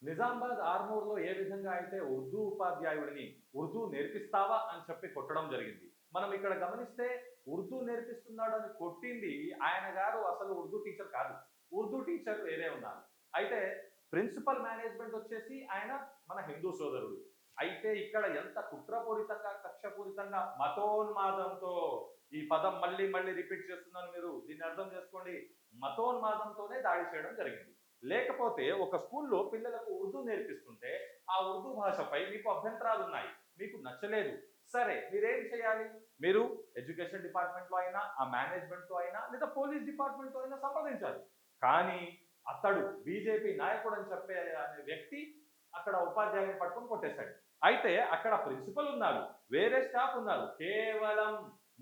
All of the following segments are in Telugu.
నిజామాబాద్ ఆర్మూర్లో ఏ విధంగా అయితే ఉర్దూ ఉపాధ్యాయుడిని ఉర్దూ నేర్పిస్తావా అని చెప్పి కొట్టడం జరిగింది. మనం ఇక్కడ గమనిస్తే ఉర్దూ నేర్పిస్తున్నాడు అని కొట్టింది ఆయన గారు అసలు ఉర్దూ టీచర్ కాదు. ఉర్దూ టీచర్ వేరే ఉన్నారు. అయితే ప్రిన్సిపల్ మేనేజ్మెంట్ వచ్చేసి ఆయన మన హిందూ సోదరుడు. అయితే ఇక్కడ ఎంత కుట్రపూరితంగా, కక్షపూరితంగా, మతోన్మాదంతో ఈ పదం మళ్ళీ మళ్ళీ రిపీట్ చేస్తున్నాను మీరు దీన్ని అర్థం చేసుకోండి. మతోన్మాదంతోనే దాడి చేయడం జరిగింది. లేకపోతే ఒక స్కూల్లో పిల్లలకు ఉర్దూ నేర్పిస్తుంటే ఆ ఉర్దూ భాషపై మీకు అభ్యంతరాలు ఉన్నాయి, మీకు నచ్చలేదు. సరే మీరేం చేయాలి? మీరు ఎడ్యుకేషన్ డిపార్ట్మెంట్లో అయినా, ఆ మేనేజ్మెంట్తో అయినా, లేదా పోలీస్ డిపార్ట్మెంట్తో అయినా సంప్రదించాలి. కానీ అతడు బీజేపీ నాయకుడు అని చెప్పే అనే వ్యక్తి అక్కడ ఉపాధ్యాయుని పట్టుకొని కొట్టేశాడు. అయితే అక్కడ ప్రిన్సిపల్ ఉన్నారు, వేరే స్టాఫ్ ఉన్నారు, కేవలం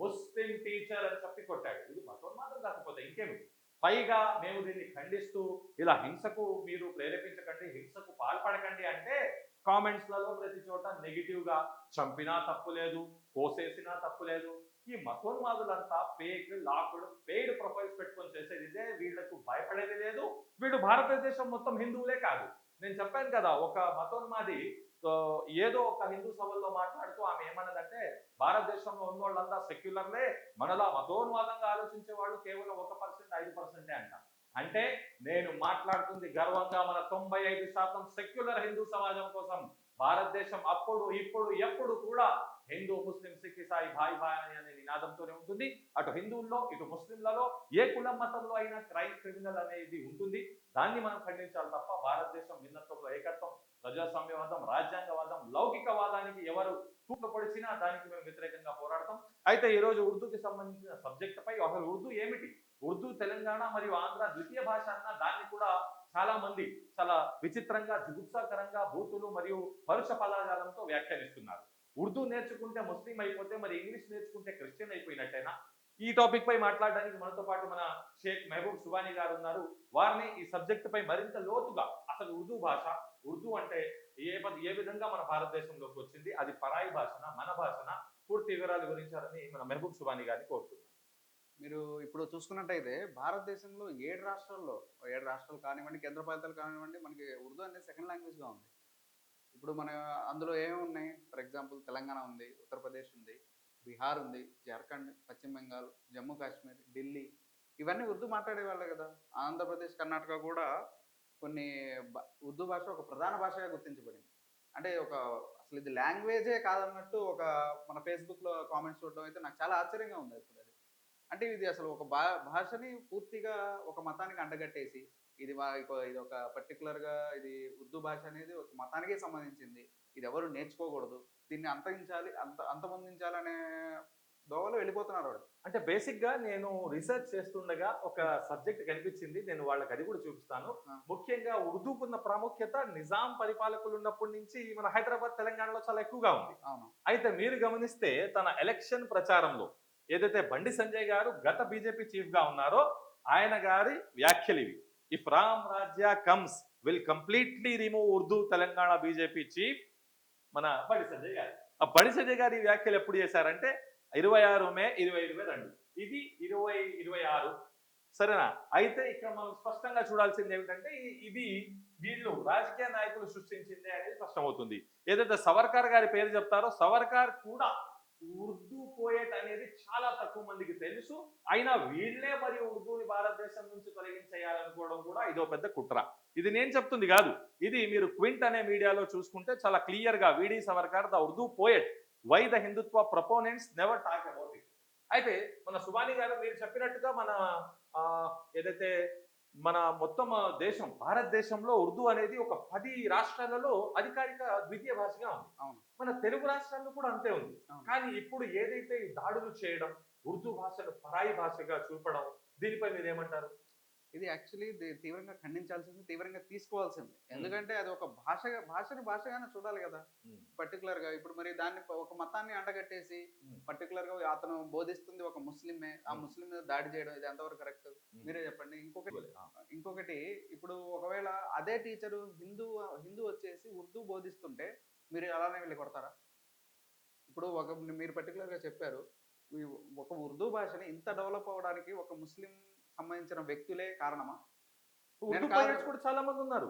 ముస్లిం టీచర్ అని చెప్పి కొట్టాడు. ఇది మతోన్మాదం కాకపోతే ఇంకేమిటి? పైగా మేము దీన్ని ఖండిస్తూ ఇలా హింసకు మీరు ప్రేరేపించకండి, హింసకు పాల్పడకండి అంటే కామెంట్స్లలో ప్రతి చోట నెగిటివ్ గా చంపినా తప్పు లేదు, కోసేసినా తప్పు లేదు. ఈ మతోన్మాదులంతా ఫేక్ లాక్డ్ పెయిడ్ ప్రొఫైల్స్ పెట్టుకొని చేసేది ఇదే. వీళ్లకు భయపడేది లేదు. వీళ్ళు భారతదేశం మొత్తం హిందువులే కాదు. నేను చెప్పాను కదా, ఒక మతోన్మాది ఏదో ఒక హిందూ సభల్లో మాట్లాడుతూ ఆమె ఏమన్నదంటే భారతదేశంలో ఉన్న వాళ్ళంతా సెక్యులర్లే, మనలా మతోన్మాదంగా ఆలోచించే వాళ్ళు కేవలం 1%, 5% అంట. అంటే నేను మాట్లాడుతుంది గర్వంగా మన 95% సెక్యులర్ హిందూ సమాజం కోసం. భారతదేశం అప్పుడు ఇప్పుడు ఎప్పుడు కూడా హిందూ ముస్లిం సిక్ ఇసాయి భాయ్ భాయ్ అనే నినాదంతోనే ఉంటుంది. అటు హిందువుల్లో ఇటు ముస్లింలలో ఏ కులం మతంలో అయినా క్రైమ్ క్రిమినల్ అనేది ఉంటుంది. దాన్ని మనం ఖండించాలి తప్ప భారతదేశం భిన్నత్వంలో ఏకత్వం, ప్రజాస్వామ్యవాదం, రాజ్యాంగవాదం, లౌకికవాదానికి ఎవరు తూట్లు పొడిచినా దానికి మేము వ్యతిరేకంగా పోరాడతాం. అయితే ఈ రోజు ఉర్దూకి సంబంధించిన సబ్జెక్ట్ పై అసలు ఉర్దూ ఏమిటి, ఉర్దూ తెలంగాణ మరియు ఆంధ్ర ద్వితీయ భాష అన్న దాన్ని కూడా చాలా మంది చాలా విచిత్రంగా, జుగుప్సాకరంగా బూతులు మరియు పరుష పదజాలంతో వ్యాఖ్యానిస్తున్నారు. ఉర్దూ నేర్చుకుంటే ముస్లిం అయిపోతే మరి ఇంగ్లీష్ నేర్చుకుంటే క్రిస్టియన్ అయిపోయినట్టేనా? ఈ టాపిక్ పై మాట్లాడడానికి మనతో పాటు మన షేక్ మహబూబ్ సుబానీ గారు ఉన్నారు. వారిని ఈ సబ్జెక్ట్ పై మరింత లోతుగా అసలు ఉర్దూ భాష, ఉర్దూ అంటే ఏ విధంగా మన భారతదేశంలోకి వచ్చింది, అది పరాయి భాషనా మన భాషనా, పూర్తి వివరాలు గురించాలని మన మహబూబ్ సుబానీ గారిని కోరుతున్నాను. మీరు ఇప్పుడు చూసుకున్నట్టయితే భారతదేశంలో 7 రాష్ట్రాల్లో 7 రాష్ట్రాలు కానివ్వండి, కేంద్రపాలితాలు కానివ్వండి, మనకి ఉర్దూ అనేది సెకండ్ లాంగ్వేజ్‌గా ఉంది. ఇప్పుడు మన అందులో ఏమేమి ఉన్నాయి? ఫర్ ఎగ్జాంపుల్ తెలంగాణ ఉంది, ఉత్తరప్రదేశ్ ఉంది, బీహార్ ఉంది, జార్ఖండ్, పశ్చిమ బెంగాల్, జమ్మూ కాశ్మీర్, ఢిల్లీ ఇవన్నీ ఉర్దూ మాట్లాడేవాళ్ళే కదా! ఆంధ్రప్రదేశ్, కర్ణాటక కూడా కొన్ని ఉర్దూ భాష ఒక ప్రధాన భాషగా గుర్తించబడింది. అంటే అసలు ఇది లాంగ్వేజే కాదన్నట్టు మన ఫేస్‌బుక్‌లో కామెంట్స్ చూడడం అయితే నాకు చాలా ఆశ్చర్యంగా ఉంది ఇప్పుడది. అంటే ఇది అసలు ఒక భాషని పూర్తిగా ఒక మతానికి అంటగట్టేసి, ఇది ఒక పర్టిక్యులర్‌గా ఇది ఉర్దూ భాష అనేది ఒక మతానికే సంబంధించింది. ఇది ఎవరు నేర్చుకోకూడదు. దీన్ని అంతమొందించాలనే దోవలో వెళ్ళిపోతున్నారు వాళ్ళు. అంటే బేసిక్ గా నేను రీసెర్చ్ చేస్తుండగా ఒక సబ్జెక్ట్ కనిపించింది. నేను వాళ్ళకి అది కూడా చూపిస్తాను. ఆ! ముఖ్యంగా ఉర్దూకున్న ప్రాముఖ్యత నిజాం పరిపాలకులు ఉన్నప్పటి నుంచి మన హైదరాబాద్, తెలంగాణలో చాలా ఎక్కువగా ఉంది. అవును. అయితే మీరు గమనిస్తే తన ఎలక్షన్ ప్రచారంలో ఏదైతే బండి సంజయ్ గారు గత బీజేపీ చీఫ్ గా ఉన్నారో ఆయన గారి వ్యాఖ్యలు ఇవి. ఇఫ్ రామ్ రాజ్య comes will completely remove Urdu Telangana BJP chief మన బండి సంజయ్ గారు. ఆ బండి సంజయ్ గారి వ్యాఖ్యలు ఎప్పుడు చేశారంటే 26 మే 2022, ఇది 2026. సరేనా? అయితే ఇక్కడ మనం స్పష్టంగా చూడాల్సింది ఏమిటంటే ఇది వీళ్ళు రాజకీయ నాయకులు సృష్టించిందే అనేది స్పష్టమవుతుంది. ఏదైతే సవర్కార్ గారి పేరు చెప్తారో సవర్కార్ కూడా ఉర్దూ పోయేట్ అనేది చాలా తక్కువ మందికి తెలుసు. అయినా వీళ్ళే మరి ఉర్దూని భారతదేశం నుంచి తొలగించేయాలనుకోవడం కూడా ఇదో పెద్ద కుట్ర. ఇది నేను చెప్తుంది కాదు. ఇది మీరు క్వింట్ అనే మీడియాలో చూసుకుంటే చాలా క్లియర్ గా వీడి Savarkar the Urdu poet why the Hindutva proponents never talk about it. అయితే మన సుబాని గారు మీరు చెప్పినట్టుగా మన ఏదైతే మన మొత్తం దేశం భారతదేశంలో ఉర్దూ అనేది ఒక 10 రాష్ట్రాలలో అధికారిక ద్వితీయ భాషగా ఉంది. అవును. మన తెలుగు రాష్ట్రాల్లో కూడా అంతే ఉంది. అవును. కానీ ఇప్పుడు ఏదైతే ఈ దాడులు చేయడం, ఉర్దూ భాషను పరాయి భాషగా చూపడం, దీనిపై మీరేమంటారు? ఇది యాక్చువల్లీ తీవ్రంగా ఖండించాల్సింది, తీవ్రంగా తీసుకోవాల్సింది. ఎందుకంటే అది ఒక భాషని భాషగానే చూడాలి గదా! పర్టిక్యులర్‌గా ఇప్పుడు మరి దాన్ని ఒక మతాన్ని అంటగట్టేసి పర్టిక్యులర్‌గా అతను బోధిస్తుంది ఒక ముస్లిమే. ఆ ముస్లిం మీద దాడి చేయడం ఇది ఎంతవరకు కరెక్ట్? మీరే చెప్పండి. ఇంకొకటి ఇప్పుడు ఒకవేళ అదే టీచరు హిందూ వచ్చేసి ఉర్దూ బోధిస్తుంటే మీరు అలానే వెళ్లి కొడతారా? ఇప్పుడు మీరు పర్టిక్యులర్‌గా చెప్పారు. ఈ ఒక ఉర్దూ భాషని ఇంత డెవలప్ అవ్వడానికి ఒక ముస్లిం సంబంధించిన వ్యక్తులే కారణమా? ఉర్దూ నేను కాదు. పోయెట్స్ కూడా చాలా మంది ఉన్నారు.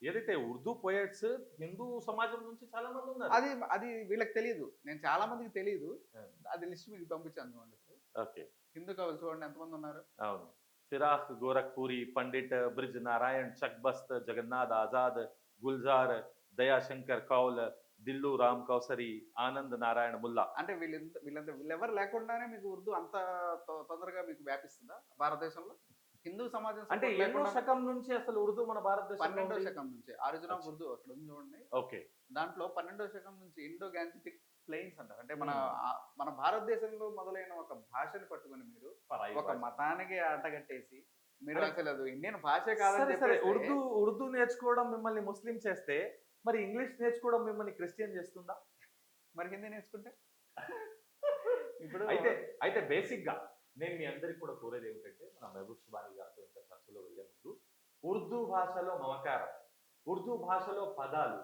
ఏదైతే ఉర్దూ పోయట్స్ హిందూ సమాజం నుంచి చాలా మంది ఉన్నారు. అది అది వీళ్ళకి తెలియదు. నేను చాలా మందికి తెలియదు. ఆ. అది లిస్ట్ మీకు పంపించాను చూడండి ఇప్పుడు. ఓకే. హిందూ కవులు చూడండి ఎంతమంది ఉన్నారు. అవును. ఫిరాక్ గోరఖ్పూరి, పండిట్ బ్రిజ్ నారాయణ్, చక్బస్త్, జగన్నాథ్ ఆజాద్, గుల్జార్, దయాశంకర్ కౌల్, దిల్లు రామ్ కౌసరి, ఆనంద్ నారాయణ ముల్లా. అంటే వీళ్ళెవరు లేకుండానే మీకు ఉర్దూ అంత తొందరగా మీకు వ్యాపిస్తుందా భారతదేశంలో? హిందూ సమాజం అంటే support ఎన్నో లేకుండా శకం నుంచి అసలు ఉర్దూ మన భారతదేశంలో 12వ ఉంది? శకం నుంచి ఆరిజిన్ ఆఫ్ ఉర్దూ అక్కడ ఉంది చూడండి. ఓకే. దాంట్లో 12వ శకం నుంచి ఇండో గాంజెటిక్ ప్లెయిన్స్ అంటారు. అంటే మన Hmm. మన భారతదేశంలో మొదలైన ఒక భాషని పట్టుకొని మీరు పరాయి ఒక భాష. మతానికి ఆటగట్టేసి మీరు అరే, అసలు అది ఇండియన్ భాషే కాదని సరే సరే, చెప్పేస్తే ఉర్దూ నేర్చుకోవడం మిమ్మల్ని ముస్లిం చేస్తే మరి ఇంగ్లీష్ నేర్చుకోవడం మిమ్మల్ని క్రిస్టియన్ చేస్తుందా? మరి హిందీ నేర్చుకుంటే ఇప్పుడు అయితే అయితే బేసిక్ గా నేను మీ అందరికి కూడా కోరేది ఏమిటంటే మన మహబూబ్ సుబానీ గారితో ఇంకా చర్చలో వెళ్ళే ముందు ఉర్దూ భాషలో మమకారం, ఉర్దూ భాషలో పదాలు,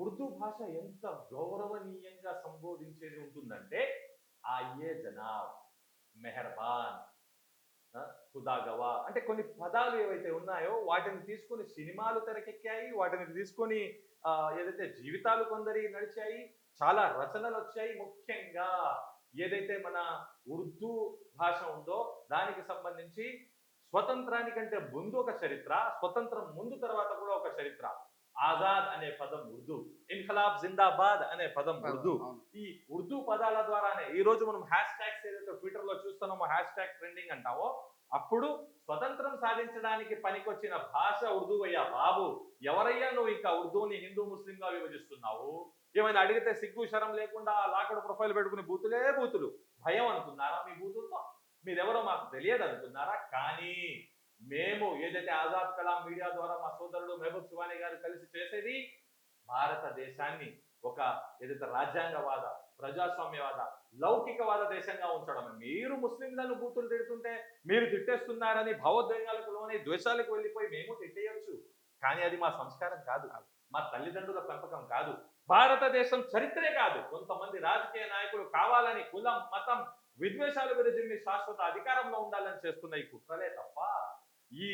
ఉర్దూ భాష ఎంత గౌరవనీయంగా సంబోధించేది ఉంటుందంటే ఆయే జనాబ్, మెహర్బాన్, ఖుదా గవా, అంటే కొన్ని పదాలు ఏవైతే ఉన్నాయో వాటిని తీసుకొని సినిమాలు తెరకెక్కాయి, వాటిని తీసుకొని ఏదైతే జీవితాలు కొందరి నడిచాయి, చాలా రచనలు వచ్చాయి. ముఖ్యంగా ఏదైతే మన ఉర్దూ భాష ఉందో దానికి సంబంధించి స్వతంత్రానికంటే ముందు ఒక చరిత్ర, స్వతంత్రం ముందు తర్వాత కూడా ఒక చరిత్ర. ఆజాద్ అనే పదం ఉర్దూ, ఇన్ఖలాబ్ జిందాబాద్ అనే పదం ఉర్దూ. అవును. ఈ ఉర్దూ పదాల ద్వారానే ఈ రోజు మనం హ్యాష్ ట్యాగ్స్ ఏదైతే ట్విట్టర్ లో చూస్తున్నామో హ్యాష్ ట్యాగ్ ట్రెండింగ్ అంటామో, అప్పుడు స్వతంత్రం సాధించడానికి పనికొచ్చిన భాష ఉర్దూ అయ్యా బాబు. ఎవరయ్యా నువ్వు ఇంకా ఉర్దూని హిందూ ముస్లింగా విభజిస్తున్నావు? ఏమైనా అడిగితే సిగ్గు శరం లేకుండా లాకడ్ ప్రొఫైల్ పెట్టుకుని బూతులే బూతులు. భయం అనుకున్నారా మీ బూతులతో? మీరెవరో మాకు తెలియదు అనుకున్నారా? కానీ మేము ఏదైతే ఆజాద్ కలాం మీడియా ద్వారా మా సోదరుడు మహబూబ్ సుబానీ గారు కలిసి చేసేది భారతదేశాన్ని ఒక ఏదైతే రాజ్యాంగవాద, ప్రజాస్వామ్యవాద, లౌకికవాద దేశంగా ఉంచడం. మీరు ముస్లింలను బూతులు తిడుతుంటే మీరు తిట్టేస్తున్నారని భావోద్వేగాలకు లోని ద్వేషాలకు వెళ్ళిపోయి మేము తిట్టేయొచ్చు, కానీ అది మా సంస్కారం కాదు, మా తల్లిదండ్రుల పెంపకం కాదు, భారతదేశం చరిత్రే కాదు. కొంతమంది రాజకీయ నాయకులు కావాలని కులం మతం విద్వేషాలు విరజిమ్మి శాశ్వత అధికారంలో ఉండాలని చేస్తున్న ఈ కుట్రలే తప్ప ఈ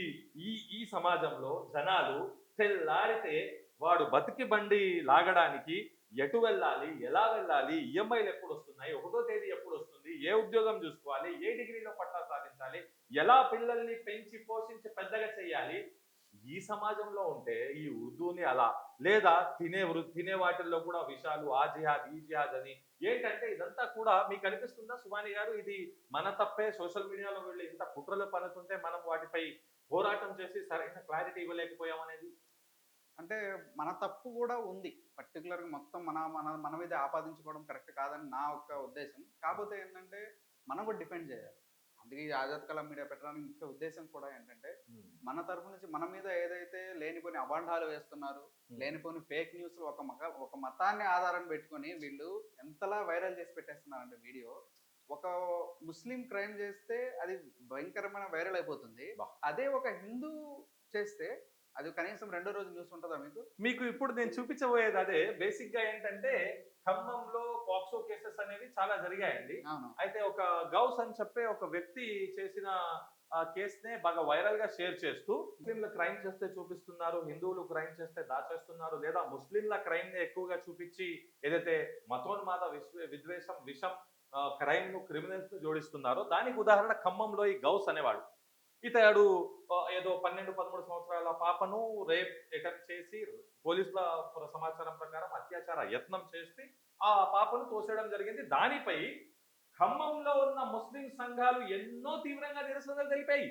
ఈ ఈ సమాజంలో జనాలు తెల్లారితే వాడు బతికి బండి లాగడానికి ఎటు వెళ్ళాలి, ఎలా వెళ్ళాలి, ఈఎంఐలు ఎప్పుడు వస్తున్నాయి, 1వ తేదీ ఎప్పుడు వస్తుంది, ఏ ఉద్యోగం చూసుకోవాలి, ఏ డిగ్రీలో పట్టా సాధించాలి, ఎలా పిల్లల్ని పెంచి పోషించి పెద్దగా చేయాలి, ఈ సమాజంలో ఉంటే ఈ ఉర్దూని అలా లేదా తినే వాటిల్లో కూడా విషాలు, ఆ జిహాద్ ఈ జిహాద్ అని ఏంటంటే ఇదంతా కూడా మీకు అనిపిస్తుందా సుబానీ గారు? ఇది మన తప్పే, సోషల్ మీడియాలో వెళ్ళి ఇంత కుట్రలు పనుతుంటే మనం వాటిపై పోరాటం చేసి సరైన క్లారిటీ ఇవ్వలేకపోయాం అనేది? అంటే మన తప్పు కూడా ఉంది. పర్టికులర్గా మొత్తం మన మన మన మీద ఆపాదించుకోవడం కరెక్ట్ కాదని నా యొక్క ఉద్దేశం. కాకపోతే ఏంటంటే మనం కూడా డిఫెండ్ చేయాలి. అందుకే ఈ ఆజాద్ కలాం మీడియా పెట్టడానికి ముఖ్య ఉద్దేశం కూడా ఏంటంటే మన తరపు నుంచి మన మీద ఏదైతే లేనిపోని అభాండాలు వేస్తున్నారు, లేనిపోని ఫేక్ న్యూస్ ఒక మతాన్ని ఆధారం పెట్టుకొని వీళ్ళు ఎంతలా వైరల్ చేసి పెట్టేస్తున్నారంటే వీడియో. ఒక ముస్లిం క్రైమ్ చేస్తే అది భయంకరమైన వైరల్ అయిపోతుంది. అదే ఒక హిందూ చేస్తే అది కనీసం 2వ రోజు న్యూస్ ఉంటుందా మీకు? మీకు ఇప్పుడు నేను చూపించబోయేది అదే. బేసిక్ గా ఏంటంటే ఖమ్మంలో పాక్సో కేసెస్ అనేవి చాలా జరిగాయండి. అవును. అయితే ఒక గౌస్ అని చెప్పే ఒక వ్యక్తి చేసిన కేసునే బాగా వైరల్ గా షేర్ చేస్తూ ముస్లింల క్రైమ్ చేస్తే చూపిస్తున్నారు, హిందువులు క్రైమ్ చేస్తే దాచేస్తున్నారు, లేదా ముస్లింల క్రైమ్ ని ఎక్కువగా చూపించి ఏదైతే మతోన్మాద విద్వేషం విషం క్రైమ్ ను క్రిమినల్స్ ను జోడిస్తున్నారో దానికి ఉదాహరణ ఖమ్మంలో ఈ గౌస్ అనేవాడు. ఇతడు ఏదో 12-13 సంవత్సరాల పాపను రేప్ అటెంప్ట్ చేసి పోలీసుల సమాచారం ప్రకారం అత్యాచార యత్నం చేసి ఆ పాపను తోసేయడం జరిగింది. దానిపై ఖమ్మంలో ఉన్న ముస్లిం సంఘాలు ఎన్నో తీవ్రంగా నిరసనలు తెలిపాయి.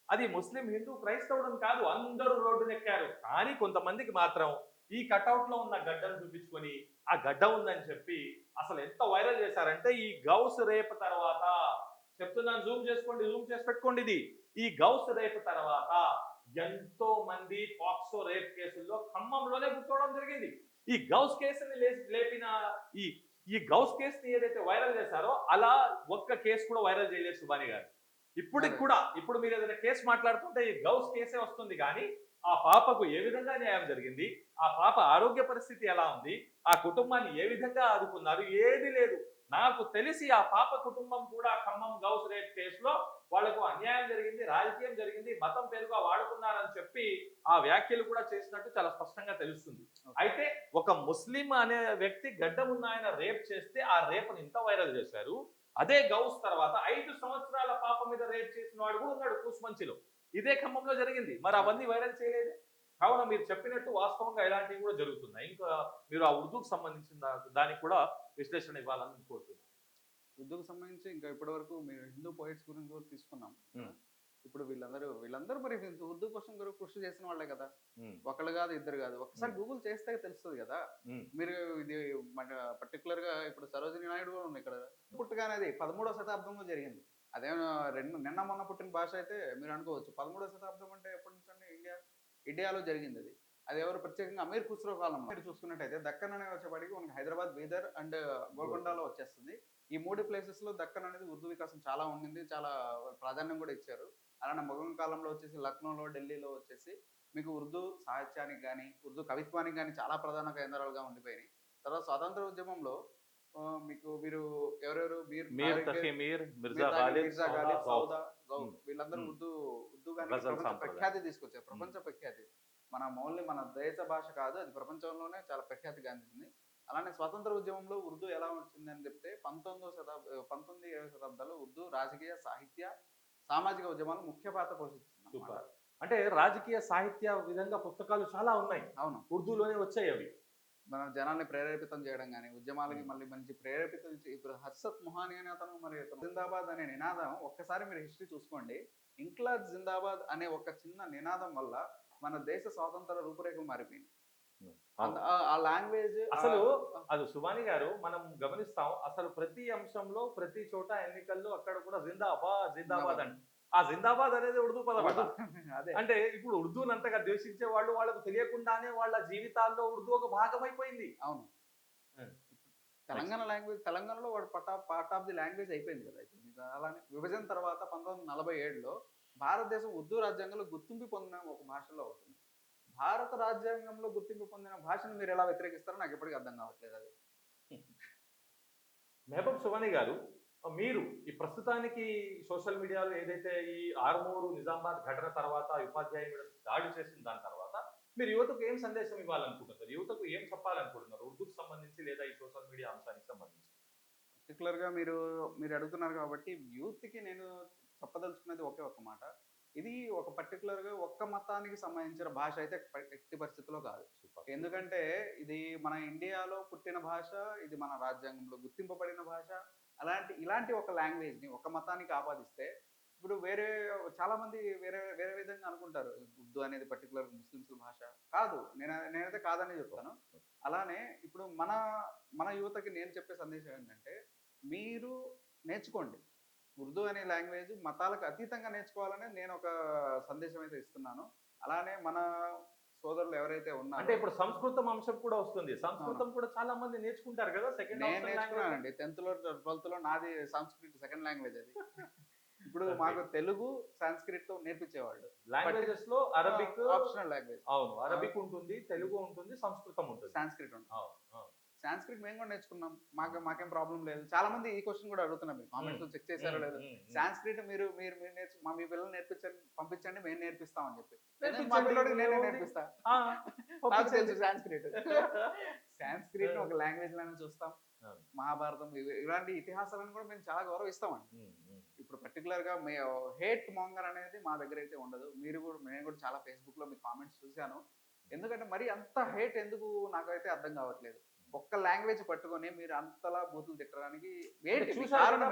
అది ముస్లిం, హిందూ, క్రైస్తవుడు కాదు, అందరూ రోడ్డునెక్కారు. కానీ కొంతమందికి మాత్రం ఈ కటౌట్ లో ఉన్న గడ్డను చూపించుకొని ఆ గడ్డ ఉందని చెప్పి అసలు ఎంత వైరల్ చేశారంటే ఈ గౌస్ రేప్ తర్వాత, చెప్తున్నాను జూమ్ చేసుకోండి, జూమ్ చేసి పెట్టుకోండి, ఇది ఈ గౌస్ రేప్ తర్వాత ఎంతో మంది పాక్సో రేప్ కేసుల్లో ఖమ్మంలోనే కూర్చోవడం జరిగింది. ఈ గౌస్ కేసుని లేపిన ఈ గౌస్ కేసుని ఏదైతే వైరల్ చేశారో అలా ఒక్క కేసు కూడా వైరల్ చేయలేదు సుబానీ గారు. ఇప్పటికి కూడా ఇప్పుడు మీరు ఏదైనా కేసు మాట్లాడుతుంటే ఈ గౌస్ కేసే వస్తుంది, కానీ ఆ పాపకు ఏ విధంగా న్యాయం జరిగింది, ఆ పాప ఆరోగ్య పరిస్థితి ఎలా ఉంది, ఆ కుటుంబాన్ని ఏ విధంగా ఆదుకున్నారు, ఏది లేదు. నాకు తెలిసి ఆ పాప కుటుంబం కూడా ఖమ్మం గౌస్ రేప్ కేసులో వాళ్లకు అన్యాయం జరిగింది, రాజకీయం జరిగింది, మతం పేరుగా వాడుకున్నారని చెప్పి ఆ వ్యాఖ్యలు కూడా చేసినట్టు చాలా స్పష్టంగా తెలుస్తుంది. అయితే ఒక ముస్లిం అనే వ్యక్తి గడ్డం ఉన్న ఆయన రేప్ చేస్తే ఆ రేపుని ఇంత వైరల్ చేశారు. అదే గౌస్ తర్వాత 5 సంవత్సరాల పాప మీద రేప్ చేసిన వాడు కూడా ఉన్నాడు కూసుమంచిలో. ఇదే ఖమ్మంలో జరిగింది. మరి అవన్నీ వైరల్ చేయలేదు. కావున మీరు చెప్పినట్టు వాస్తవంగా ఇలాంటివి కూడా జరుగుతున్నాయి. ఇంకా మీరు ఆ ఉర్దూకు సంబంధించిన దానికి కూడా విశ్లేషణ ఇవ్వాలని కోరుతున్నాను. ఉర్దూకు సంబంధించి ఇంకా ఇప్పటివరకు మీరు హిందూ పోయిట్స్ గురించి కూడా తీసుకున్నాం. ఉమ్, ఇప్పుడు వీళ్ళందరూ మరి ఉర్దూ కోసం కృషి చేసిన వాళ్ళే కదా. ఉమ్, ఒకళ్ళు కాదు, ఇద్దరు కాదు. ఒక్కసారి గూగుల్ చేస్తే తెలుస్తుంది కదా. ఉమ్, మీరు ఇది మన పర్టికులర్ గా ఇప్పుడు సరోజిని నాయుడు కూడా ఉంది ఇక్కడ. పుట్టుగానే అది 13వ శతాబ్దంలో జరిగింది. అదేమో నిన్న మొన్న పుట్టిన భాష అయితే మీరు అనుకోవచ్చు. 13వ శతాబ్దం అంటే ఎప్పటి నుంచి అండి? ఇండియాలో జరిగింది అది. అది ఎవరు ప్రత్యేకంగా అమీర్ ఖుస్రో కాలం. మీరు చూసుకున్నట్టయితే దక్కన్ అనే వచ్చేపాటికి మనకి హైదరాబాద్, బీదర్ అండ్ గోల్కొండలో వచ్చేస్తుంది. ఈ 3 ప్లేసెస్ లో దక్కన్ అనేది ఉర్దూ వికాసం చాలా ఉండింది, చాలా ప్రాధాన్యం కూడా ఇచ్చారు. అలానే మొఘం కాలంలో వచ్చేసి లక్నోలో, ఢిల్లీలో వచ్చేసి మీకు ఉర్దూ సాహిత్యానికి కానీ, ఉర్దూ కవిత్వానికి కానీ చాలా ప్రధాన కేంద్రాలుగా ఉండిపోయినాయి. తర్వాత స్వాతంత్ర ఉద్యమంలో మీకు మీరు ఎవరెవరు మీర్ తఖీ మీర్, మిర్జా గాలిబ్, సౌదా గౌస్ ఉమ్, వీళ్ళందరూ ఉమ్, ఉర్దూ కానీ గజల్ ప్రపంచ సాంప్రదాయం. ప్రఖ్యాతి తీసుకొచ్చారు. ప్రపంచ ప్రఖ్యాతి. మన దేశ భాష కాదు, అది ప్రపంచంలోనే చాలా ప్రఖ్యాతి గాంచింది. అలానే స్వాతంత్ర ఉద్యమంలో ఉర్దూ ఎలా వచ్చింది అని చెప్తే 19వ శతాబ్దాల్లో ఉర్దూ రాజకీయ, సాహిత్య, సామాజిక ఉద్యమాలు ముఖ్య పాత్ర పోషిస్తుంది. సూపర్. అంటే రాజకీయ సాహిత్య విధంగా పుస్తకాలు చాలా ఉన్నాయి. అవును. ఉర్దూలోనే వచ్చాయి అవి. మన జనాల్ని ప్రేరేపితం చేయడం కానీ, ఉద్యమాలకి మళ్ళీ మంచి ప్రేరేపితం ఇప్పుడు హర్షత్ మొహాని అనే అతను మరి జిందాబాద్ అనే నినాదం ఒక్కసారి మీరు హిస్టరీ చూసుకోండి. ఇంక్లాబ్ జిందాబాద్ అనే ఒక చిన్న నినాదం వల్ల మన దేశ స్వాతంత్ర రూపురేఖలు మారిపోయింది. ఆ లాంగ్వేజ్ అసలు అది సుబాని గారు మనం గమనిస్తాం. అసలు ప్రతి అంశంలో ప్రతి చోట ఎన్నికల్లో అక్కడ కూడా జిందాబాద్ జిందాబాద్ అంటే ఆ జిందాబాద్ అనేది ఉర్దూ పదం. అదే అంటే ఇప్పుడు ఉర్దూని అంతగా ద్వేషించే వాళ్ళు వాళ్ళకు తెలియకుండానే వాళ్ళ జీవితాల్లో ఉర్దూ ఒక భాగం అయిపోయింది. అవును. తెలంగాణ లాంగ్వేజ్, తెలంగాణలో వాడు పార్ట్ ఆఫ్ ది లాంగ్వేజ్ అయిపోయింది కదా. అలానే విభజన తర్వాత 1947లో భారతదేశం ఉర్దూ రాజ్యాంగంలో గుర్తింపు పొందిన ఒక భాషలో అవుతుంది. భారత రాజ్యాంగంలో గుర్తింపు పొందిన భాషను మీరు ఎలా వ్యతిరేకిస్తారో నాకు ఎప్పటికీ అర్థం కావట్లేదు అది. మెహబూబ్ సుబాని గారు, మీరు ఈ ప్రస్తుతానికి సోషల్ మీడియాలో ఏదైతే ఈ ఆర్మూరు నిజామాబాద్ ఘటన తర్వాత ఉపాధ్యాయుల మీద దాడి చేసిన దాని తర్వాత మీరు యువతకు ఏం సందేశం ఇవ్వాలనుకుంటున్నారు? యువతకు ఏం చెప్పాలనుకుంటున్నారు ఉర్దూకు సంబంధించి లేదా ఈ సోషల్ మీడియా అంశానికి సంబంధించి? పర్టికులర్గా మీరు అడుగుతున్నారు కాబట్టి యూత్కి నేను చెప్పదలుచుకున్నది ఒకే ఒక్క మాట. ఇది ఒక పర్టికులర్గా ఒక్క మతానికి సంబంధించిన భాష అయితే ఎట్టి పరిస్థితుల్లో కాదు. ఎందుకంటే ఇది మన ఇండియాలో పుట్టిన భాష, ఇది మన రాజ్యాంగంలో గుర్తింపబడిన భాష. ఇలాంటి ఒక లాంగ్వేజ్ని ఒక మతానికి ఆపాదిస్తే ఇప్పుడు చాలా మంది వేరే వేరే విధంగా అనుకుంటారు. ఉర్దూ అనేది పర్టికులర్ ముస్లిమ్స్ భాష కాదు. నేనైతే కాదని చెప్తాను. అలానే ఇప్పుడు మన యువతకి నేను చెప్పే సందేశం ఏంటంటే, మీరు నేర్చుకోండి. ఉర్దూ అనే లాంగ్వేజ్ మతాలకు అతీతంగా నేర్చుకోవాలని నేను ఒక సందేశం అయితే ఇస్తున్నాను. అలానే మన సోదరులు ఎవరైతే అంటే ఉన్నారో ఇప్పుడు సంస్కృతం అంశం కూడా వస్తుంది. సంస్కృతం కూడా చాలా మంది నేర్చుకుంటారు కదా. నేను నేర్చుకున్నానండి. 10th లో 12th లో నాది సంస్కృత్ సెకండ్ లాంగ్వేజ్ అది. ఇప్పుడు మాకు తెలుగు, సాంస్క్రిట్ నేర్పించేవాళ్ళు. లాంగ్వేజెస్ లో అరబిక్ ఆప్షనల్ లాంగ్వేజ్. అవును, అరబిక్ ఉంటుంది, తెలుగు ఉంటుంది, సంస్కృతం ఉంటుంది, సాంస్క్రిట్ ఉంటుంది. అవును. సాంస్క్రిట్ మేము కూడా నేర్చుకున్నాం. మాకేం ప్రాబ్లం లేదు. చాలా మంది ఈ క్వశ్చన్ కూడా అడుగుతున్నారు. మీరు కామెంట్స్ లో చెక్ చేశారో లేదు. సాంస్క్రిట్ మీరు మీ పిల్లలు పంపించండి, మేము నేర్పిస్తాం అని చెప్పి. మా పిల్లడికి నేనే నేర్పిస్తా. నాకు తెలుసు సాంస్క్రిట్. సాంస్క్రిట్ ఒక లాంగ్వేజ్ లానే చూస్తాం. మహాభారతం ఇలాంటి ఇతిహాసాలను కూడా మేము చాలా గౌరవిస్తామండి. ఇప్పుడు పర్టికులర్ గా హేట్ మాంగర్ అనేది మా దగ్గర అయితే ఉండదు. నేను కూడా చాలా ఫేస్బుక్ లో మీ కామెంట్స్ చూశాను. ఎందుకంటే మరి అంత హేట్ ఎందుకు నాకైతే అర్థం కావట్లేదు. ఒక్క లాంగ్వేజ్ పట్టుకొని మీరు అంతలా బూతులు తిట్టడానికి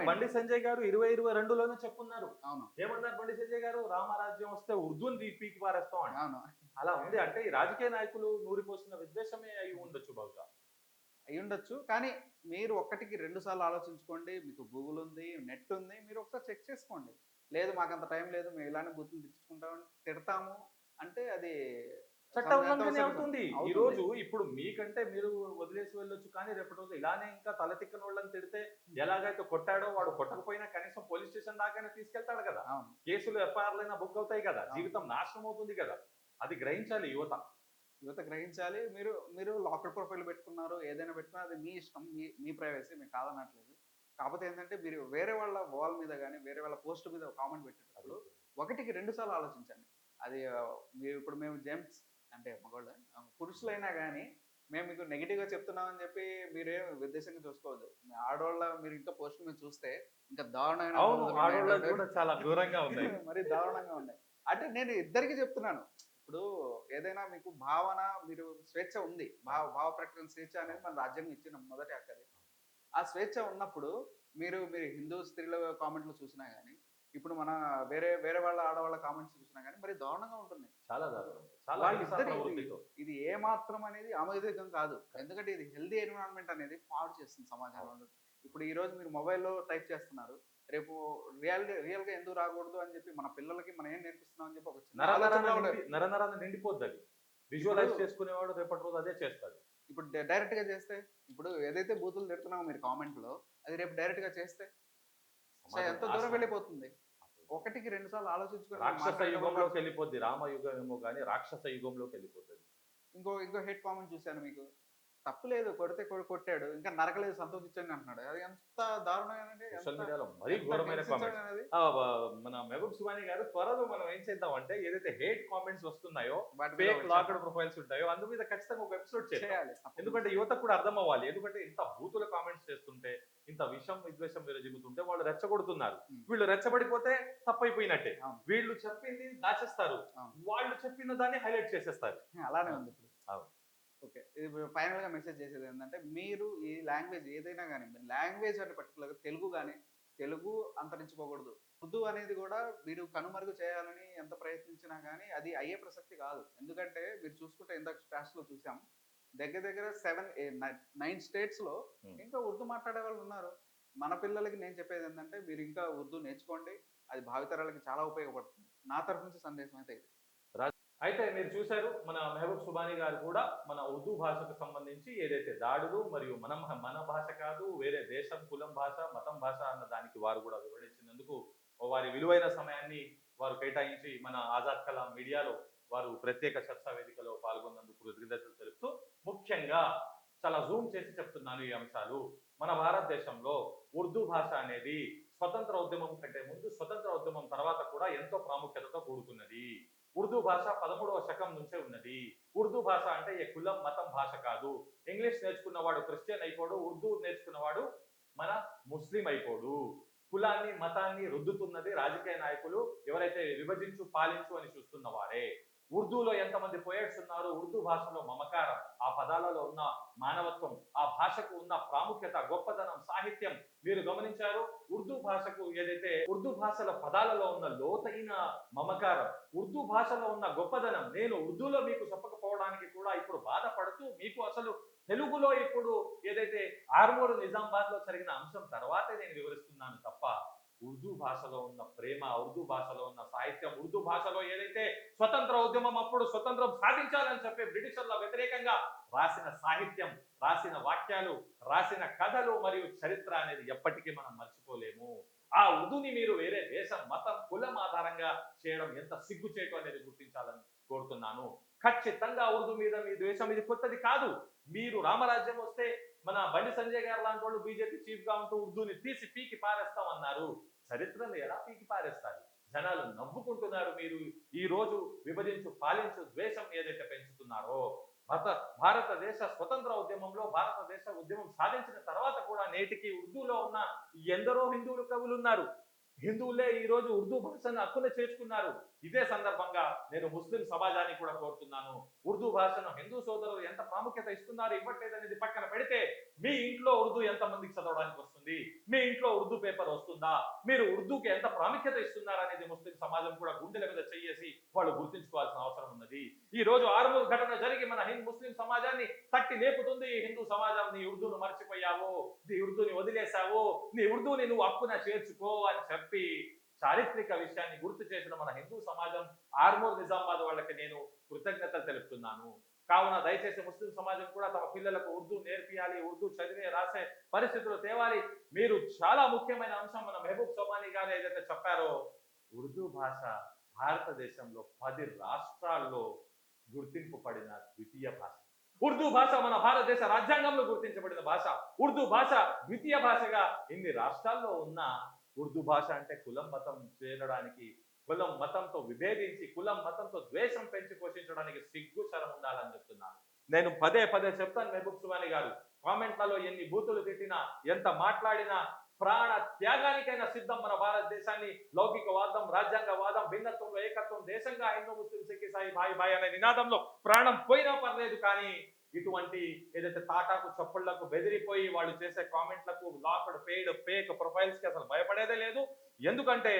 బండి సంజయ్ గారు 2022లోనే చెప్పున్నారు. అవును. ఏమన్నారు బండి సంజయ్ గారు? రామరాజ్యం వస్తే ఉర్దూని పీకి పారేస్తాం అని. అవును. అలా ఉంది. అంటే ఈ రాజకీయ నాయకులు నూరిపోసిన విద్వేషమే అయి ఉండొచ్చు బహుశా. అయి ఉండొచ్చు. కానీ మీరు ఒక్కటికి 2 సార్లు ఆలోచించుకోండి. మీకు గూగుల్ ఉంది, నెట్ ఉంది. మీరు ఒకసారి చెక్ చేసుకోండి. లేదు మాకంత టైం లేదు, మేము ఇలానే బూతులు తిడతాము అంటే అది చట్ట ఉల్లంఘన అవుతుంది. ఈ రోజు ఇప్పుడు మీకంటే మీరు వదిలేసి వెళ్ళొచ్చు, కానీ రేపటి రోజు ఇలానే ఇంకా తలతిక్కన వాళ్ళని తిడితే ఎలాగైతే కొట్టాడో వాడు కొట్టకపోయినా కనీసం పోలీస్ స్టేషన్ దాకానే తీసుకెళ్తాడు కదా. కేసులు ఎఫ్ఐఆర్లైనా బుక్ అవుతాయి కదా. జీవితం నాశనం అవుతుంది కదా. అది గ్రహించాలి యువత గ్రహించాలి. మీరు లాకర్ ప్రొఫైల్ పెట్టుకున్నారు, ఏదైనా పెట్టుకున్నా అది మీ ఇష్టం, మీ ప్రైవసీ, మీకు కాదనట్లేదు. కాకపోతే ఏంటంటే మీరు వేరే వాళ్ళ వాల్ మీద కానీ వేరే వాళ్ళ పోస్ట్ మీద కామెంట్ పెట్టేటప్పుడు ఒకటికి 2 సార్లు ఆలోచించండి. అది మీరు ఇప్పుడు మేము జెంట్స్ అంటే మగవాళ్ళ పురుషులైనా కానీ మేము మీకు నెగిటివ్గా చెప్తున్నామని చెప్పి మీరేం ఉద్దేశంగా చూసుకోవద్దు. మీ ఆడవాళ్ళ మీరు ఇంకా పోస్ట్ మీద చూస్తే ఇంకా దారుణమైన అవును, బూతులు ఆడవాళ్ళది ఉన్నాయి. కూడా చాలా ఘోరంగా ఉన్నాయి. మరి దారుణంగా ఉన్నాయి. అంటే నేను ఇద్దరికి చెప్తున్నాను. ఇప్పుడు ఏదైనా మీకు భావన మీరు స్వేచ్ఛ ఉంది. భావ ప్రకటన స్వేచ్ఛ అనేది మన రాజ్యాంగం ఇచ్చిన మొదటి హక్కు అది. ఆ స్వేచ్ఛ ఉన్నప్పుడు మీరు మీరు హిందూ స్త్రీల కామెంట్లు చూసినా గానీ, ఇప్పుడు మన వేరే వేరే వాళ్ళ ఆడవాళ్ళ కామెంట్స్ చూసినా గానీ మరి దారుణంగా ఉంటుంది. చాలా దారుణం. చాలా హింసా వాళ్ళిద్దరి ప్రవృత్తితో. ఇది ఏ మాత్రం అనేది ఆమోదయోగ్యం కాదు. ఎందుకంటే ఇది హెల్తీ ఎన్విరాన్మెంట్ అనేది పాడు చేస్తుంది సమాజంలో. ఇప్పుడు ఈ రోజు మీరు మొబైల్‌లో టైప్ చేస్తున్నారు. రేపు రియల్‌గా ఎందుకు రాకూడదు అని చెప్పి మన పిల్లలకి మనం ఏం నేర్పిస్తున్నాం అని చెప్పి ఒక చిన్న ఆలోచనలో ఉండాలి. నరనరాన నిండిపోద్ది అది. విజువలైజ్ చేసుకునేవాడు రేపటి రోజు అదే చేస్తాడు. ఇప్పుడు డైరెక్ట్‌గా చేస్తే ఇప్పుడు ఏదైతే బూతులు తిడుతున్నామో మీరు కామెంట్‌లో అది రేపు డైరెక్ట్‌గా చేస్తే ఎంత దూరం వెళ్ళిపోతుంది. ఒకటికి 2 సార్లు ఆలోచించుకొని రాక్షస యుగంలోకి వెళ్ళిపోద్ది. రామ యుగం ఏమో గానీ రాక్షస యుగంలోకి వెళ్ళిపోతుంది. ఇంకో హేట్ కామెంట్ చూశాను మీకు. తప్పు లేదు కొడితే కొట్టాడు. ఇంకా నరకలేదు సంతోషించండి అంటున్నాడు. అది ఎంత దారుణమేనండి. సోషల్ మీడియాలో మరీ ఘోరమైన కామెంట్స్. అనేది మన మెహబూబ్ సుబానీ గారు త్వరలో మనం ఏం చేద్దామంటే ఏదైతే హేట్ కామెంట్స్ వస్తున్నాయో, వాటి మీద ఫేక్ ఒకటి లాక్డ్ ప్రొఫైల్స్ ఉంటాయో అందు మీద ఖచ్చితంగా ఒక ఎపిసోడ్ చేయాలి. చేయాలి. ఎందుకంటే యువతకు కూడా అర్థం అవ్వాలి. ఎందుకంటే ఇంత బూతుల కామెంట్స్ చేస్తుంటే, ఇంత విషం విద్వేషం విరజిమ్ముతుంటే వాళ్ళు రెచ్చగొడుతున్నారు. వీళ్ళు రెచ్చబడిపోతే తప్పైపోయినట్టే. అవును. వీళ్ళు చెప్పింది దాచేస్తారు, అవును. వాళ్ళు చెప్పిన దాన్ని హైలైట్ చేసేస్తారు. అలానే ఉంది ఇప్పుడు. అవును. ఓకే. ఇప్పుడు ఫైనల్‌గా మెసేజ్ చేసేది ఏంటంటే మీరు ఈ లాంగ్వేజ్ ఏదైనా గాని లాంగ్వేజ్ అంటే పర్టిక్యులర్‌గా తెలుగు గాని తెలుగు అంతరించిపోకూడదు. ఉర్దూ అనేది కూడా మీరు కనుమరుగు చేయాలని ఎంత ప్రయత్నించినా గానీ అది అయ్యే ప్రసక్తి కాదు. ఎందుకంటే మీరు చూసుకుంటే ఇందాక స్టాట్స్‌లో చూసాం. దగ్గర 9 స్టేట్స్‌లో ఇంకా ఉర్దూ మాట్లాడే వాళ్ళు ఉన్నారు. మన పిల్లలకి నేను చెప్పేది ఏంటంటే మీరు ఇంకా ఉర్దూ నేర్చుకోండి. అది భావితరాలకి చాలా ఉపయోగపడుతుంది. నా తరఫు నుంచి సందేశం అయితే ఇది. అయితే మీరు చూశారు మన మెహబూబ్ సుబానీ గారు కూడా మన ఉర్దూ భాషకు సంబంధించి ఏదైతే దాడులు మరియు మన భాష కాదు వేరే దేశం, కులం భాష, మతం భాష అన్న దానికి వారు కూడా వివరించినందుకు వారి విలువైన సమయాన్ని వారు కేటాయించి మన ఆజాద్ కలాం మీడియాలో వారు ప్రత్యేక చర్చా వేదికలో పాల్గొన్నందుకు కృతజ్ఞతలు తెలుపుతూ ముఖ్యంగా చాలా జూమ్ చేసి చెప్తున్నాను ఈ అంశాలు. మన భారతదేశంలో ఉర్దూ భాష అనేది స్వతంత్ర ఉద్యమం కంటే ముందు, స్వతంత్ర ఉద్యమం తర్వాత కూడా ఎంతో ప్రాముఖ్యతతో కూడుకున్నది. ఉర్దూ భాష 13వ శకం నుంచే ఉన్నది. ఉర్దూ భాష అంటే ఏ కులం మతం భాష కాదు. ఇంగ్లీష్ నేర్చుకున్నవాడు క్రిస్టియన్ అయిపోడు, ఉర్దూ నేర్చుకున్నవాడు మన ముస్లిం అయిపోడు. కులాన్ని మతాన్ని రుద్దుతున్నది రాజకీయ నాయకులు, ఎవరైతే విభజించు పాలించు అని చూస్తున్న వారే. ఉర్దూలో ఎంతమంది పోయట్స్ ఉన్నారు, ఉర్దూ భాషలో మమకారం, ఆ పదాలలో ఉన్న మానవత్వం, ఆ భాషకు ఉన్న ప్రాముఖ్యత, గొప్పతనం, సాహిత్యం మీరు గమనించారు. ఉర్దూ భాషకు ఏదైతే ఉర్దూ భాషల పదాలలో ఉన్న లోతైన మమకారం, ఉర్దూ భాషలో ఉన్న గొప్పదనం నేను ఉర్దూలో మీకు చెప్పకపోవడానికి కూడా ఇప్పుడు బాధపడుతూ మీకు అసలు తెలుగులో ఇప్పుడు ఏదైతే ఆర్మూరు నిజామాబాద్ లో జరిగిన అంశం తర్వాతే నేను వివరిస్తున్నాను తప్ప ఉర్దూ భాషలో ఉన్న ప్రేమ, ఉర్దూ భాషలో ఉన్న సాహిత్యం, ఉర్దూ భాషలో ఏదైతే స్వతంత్ర ఉద్యమం అప్పుడు స్వతంత్రం సాధించాలని చెప్పి బ్రిటిషర్ల వ్యతిరేకంగా రాసిన సాహిత్యం, రాసిన వాక్యాలు, రాసిన కథలు మరియు చరిత్ర అనేది ఎప్పటికీ మనం మర్చిపోలేము. ఆ ఉర్దూని మీరు వేరే దేశం, మతం, కులం ఆధారంగా చేయడం ఎంత సిగ్గుచేటు అనేది గుర్తించాలని కోరుతున్నాను. ఖచ్చితంగా ఉర్దూ మీద మీ ద్వేషం ఇది కొత్తది కాదు. మీరు రామరాజ్యం వస్తే మన బండి సంజయ్ గారు లాంటి వాళ్ళు బీజేపీ చీఫ్ గా ఉంటూ ఉర్దూని తీసి పీకి పారేస్తామన్నారు. చరిత్రను ఎలా పీకి పారేస్తారు? జనాలు నవ్వుకుంటున్నారు. మీరు ఈ రోజు విభజించు పాలించు ద్వేషం ఏదైతే పెంచుతున్నారో, భారతదేశ స్వతంత్ర ఉద్యమంలో భారతదేశ ఉద్యమం సాధించిన తర్వాత కూడా నేటికి ఉర్దూలో ఉన్న ఎందరో హిందువులు కవులు ఉన్నారు. హిందువులే ఈ రోజు ఉర్దూ భాషను హక్కున చేర్చుకున్నారు. ఇదే సందర్భంగా నేను ముస్లిం సమాజాన్ని కూడా కోరుతున్నాను. ఉర్దూ భాషను హిందూ సోదరులు ఎంత ప్రాముఖ్యత ఇస్తున్నారు ఇవ్వట్లేదు అనేది పక్కన పెడితే, మీ ఇంట్లో ఉర్దూ ఎంత మందికి చదవడానికి వస్తుంది? మీ ఇంట్లో ఉర్దూ పేపర్ వస్తుందా? మీరు ఉర్దూకి ఎంత ప్రాముఖ్యత ఇస్తున్నారు అనేది ముస్లిం సమాజం కూడా గుండెల మీద చెయ్యేసి వాళ్ళు గుర్తించుకోవాల్సిన అవసరం ఉన్నది. ఈ రోజు ఆర్మూర్ ఘటన జరిగి మన ముస్లిం సమాజాన్ని తట్టి లేపుతుంది. హిందూ సమాజం నీ ఉర్దూను మర్చిపోయావు, నీ ఉర్దూని వదిలేశావు, నీ ఉర్దూని నువ్వు హక్కున చేర్చుకో అని చెప్పి చారిత్రక విషయాన్ని గుర్తు చేసిన మన హిందూ సమాజం ఆర్మూర్ నిజామాబాద్ వాళ్ళకి నేను కృతజ్ఞతలు తెలుపుతున్నాను. కావున దయచేసి ముస్లిం సమాజం కూడా తమ పిల్లలకు ఉర్దూ నేర్పియాలి, ఉర్దూ చదివే రాసే పరిస్థితులు తేవాలి. మీరు చాలా ముఖ్యమైన అంశం మన మెహబూబ్ సుబానీ గారు ఏదైతే చెప్పారో, ఉర్దూ భాష భారతదేశంలో 10 రాష్ట్రాల్లో గుర్తింపు పడిన ద్వితీయ భాష. ఉర్దూ భాష మన భారతదేశ రాజ్యాంగంలో గుర్తించబడిన భాష. ఉర్దూ భాష ద్వితీయ భాషగా ఇన్ని రాష్ట్రాల్లో ఉన్న ఉర్దూ భాష అంటే కులం మతం చేరడానికి, కులం మతంతో విభేదించి, కులం మతంతో ద్వేషం పెంచి పోషించడానికి సిగ్గు శరం ఉండాలని చెప్తున్నాను. నేను పదే పదే చెప్తాను మెహబూబ్ సుబాని గారు, కామెంట్లలో ఎన్ని బూతులు తిట్టినా, ఎంత మాట్లాడినా, ప్రాణ త్యాగానికైనా సిద్ధం మన భారతదేశాన్ని. లౌకికవాదం, రాజ్యాంగవాదం, భిన్నత్వంలో ఏకత్వం, దేశంగా హిందూ ముస్లిం సిక్ ఇసాయి భాయ్ భాయ్ అనే నినాదంలో ప్రాణం పోయినా పర్లేదు, కానీ ఇటువంటి ఏదైతే తాటాకు చప్పుళ్లకు బెదిరిపోయి వాళ్ళు చేసే కామెంట్లకు, లాక్డ్ పెయిడ్ ఫేక్ ప్రొఫైల్స్ కి అసలు భయపడేదే లేదు. ఎందుకంటే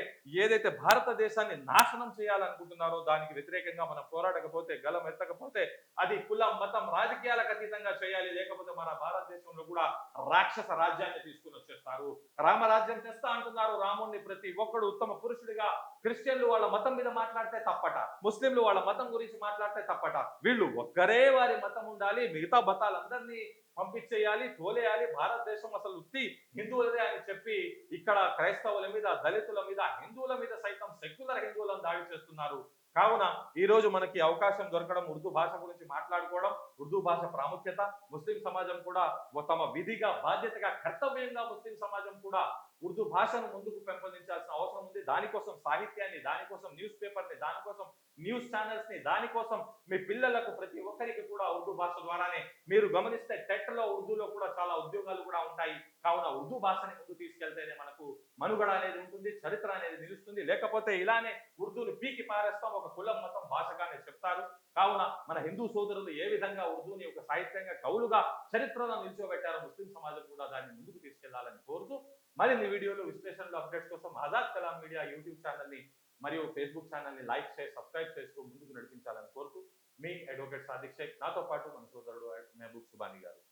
ఏదైతే భారతదేశాన్ని నాశనం చేయాలనుకుంటున్నారో దానికి వ్యతిరేకంగా మనం పోరాడకపోతే, గలం ఎత్తకపోతే, అది కులం మతం రాజకీయాలకు అతీతంగా చేయాలి. లేకపోతే మన భారతదేశంలో కూడా రాక్షస రాజ్యాన్ని తీసుకుని వచ్చేస్తారు. రామరాజ్యం తెస్తా అంటున్నారు. రాముణ్ణి ప్రతి ఒక్కడు ఉత్తమ పురుషుడిగా, క్రిస్టియన్లు వాళ్ళ మతం మీద మాట్లాడితే తప్పట, ముస్లింలు వాళ్ళ మతం గురించి మాట్లాడితే తప్పట. వీళ్ళు ఒక్కరే వారి మతం ఉండాలి, మిగతా మతాలందరినీ పంపించేయాలి, తోలేయాలి, భారతదేశం అసలు ఉత్తి హిందువులదే అని చెప్పి ఇక్కడ క్రైస్తవుల మీద, దళితుల మీద, హిందువుల మీద సైతం సెక్యులర్ హిందువులను దాడి చేస్తున్నారు. కావున ఈ రోజు మనకి అవకాశం దొరకడం, ఉర్దూ భాష గురించి మాట్లాడుకోవడం, ఉర్దూ భాష ప్రాముఖ్యత, ముస్లిం సమాజం కూడా తమ విధిగా, బాధ్యతగా, కర్తవ్యంగా ముస్లిం సమాజం కూడా ఉర్దూ భాషను ముందుకు పెంపొందించాల్సిన అవసరం ఉంది. దానికోసం సాహిత్యాన్ని, దానికోసం న్యూస్ పేపర్ని, దానికోసం న్యూస్ ఛానల్స్ ని, దానికోసం మీ పిల్లలకు ప్రతి ఒక్కరికి కూడా ఉర్దూ భాష ద్వారానే, మీరు గమనిస్తే టెట్ లో ఉర్దూలో కూడా చాలా ఉద్యోగాలు కూడా ఉంటాయి. కావున ఉర్దూ భాషని ముందు తీసుకెళ్తేనే మనకు మనుగడ అనేది ఉంటుంది, చరిత్ర అనేది నిలుస్తుంది. లేకపోతే ఇలానే ఉర్దూని పీకి పారేస్తాం, ఒక కులం మతం భాషగానే చెప్తారు. కావున మన హిందూ సోదరులు ఏ విధంగా ఉర్దూని ఒక సాహిత్యంగా, కవులుగా చరిత్రలో నిలిచోబెట్టారో ముస్లిం సమాజం కూడా దాన్ని ముందుకు తీసుకెళ్లాలని కోరుతూ, మరిన్ని వీడియోలు, విశ్లేషణలు, అప్డేట్స్ కోసం ఆజాద్ కలాం మీడియా యూట్యూబ్ ఛానల్ని మరియు ఫేస్బుక్ ఛానల్ని లైక్ చేసి సబ్స్క్రైబ్ చేస్తూ ముందుకు నడిపించాలని కోరుతూ, మీ అడ్వకేట్ సాదిక్ షేక్, నాతో పాటు మన సోదరుడు మెహబూబ్ సుబాని గారు.